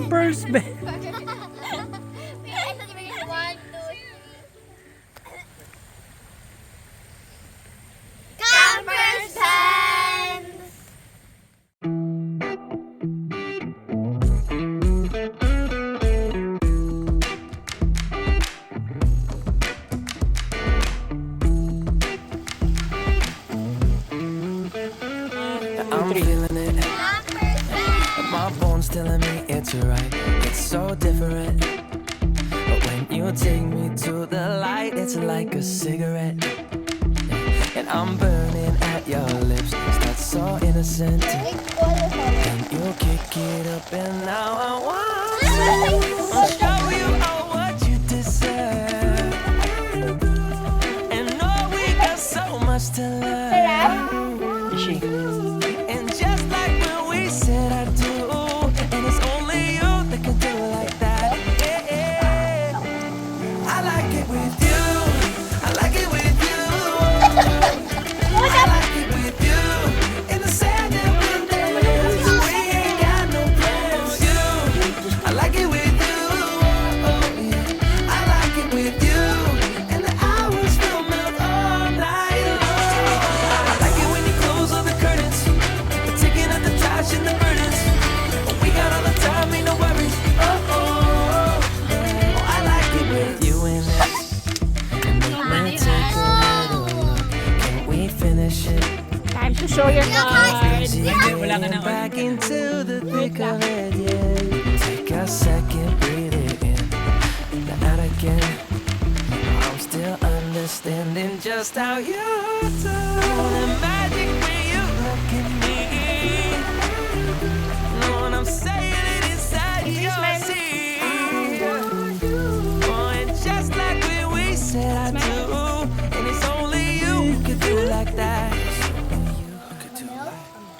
Camprz Bend. Camprz Bend! I'm feeling it. My bones telling me it's right. It's so different. But when you take me to the light, it's like a cigarette. And I'm burning at your lips. That's so innocent. And you kick it up, and now I want to show you all what you deserve. And know we got so much to learn. Is she? And just like when we said I do, and it's only you that can do it like that. Yeah, yeah. I like it with you. I like it with you. I like it with you. In the sand and wind dance. We ain't got no plans. You. I like it with you. Oh, yeah. I like it with you. And the hours will melt all night long. I like it when you close all the curtains. Taking out the trash and the burdens. We got all the time, ain't no worries. Oh, I like it with you in it. Let me take a little look. Can we finish it? Time to show your cards. Wala ka na Back into the thick of it, yeah. Take a second, breathe it in. Then out again. I'm still understanding just how you do. The magic when you look at me. Know what I'm saying? It inside your seat. Oh, and just like when we said I do, and it's only you who could do it like that.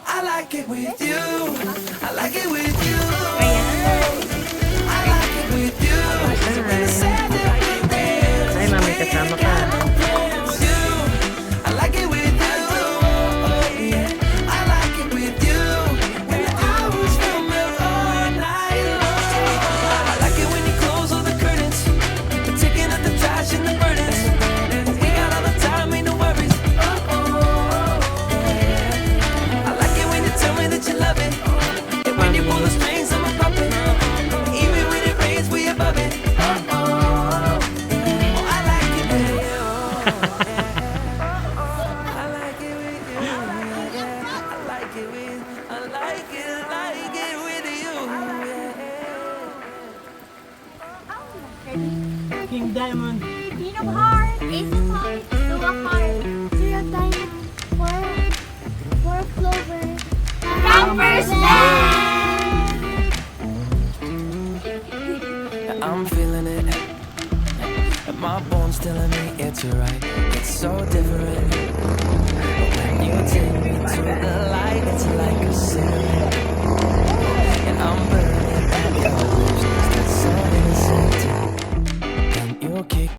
I like it with you. I like it with you. I like it with you. When the sand and wind dance. Ay, mami, kasama ka. I like it with you. Yeah. I like it with you. When the hours will melt all night long. I like it when you close all the curtains. Taking out the trash and the burdens. We got all the time, ain't no worries. Yeah. I like it when you tell me that you love it. And when you pull the strings, I'm a puppet. Even when it rains, we above it. I like it with you. I like it with you. I like it with. I like it with you. King Diamond. Queen of Hearts, Ace of Hearts, Two of Hearts, Three of Diamonds, Four of Clover, Camprz Bend! I'm feeling it. My bones telling me it's right. It's so different. But when you take me to the light, it's like a cigarette. And I'm burning at your lips. That's so innocent. And you kick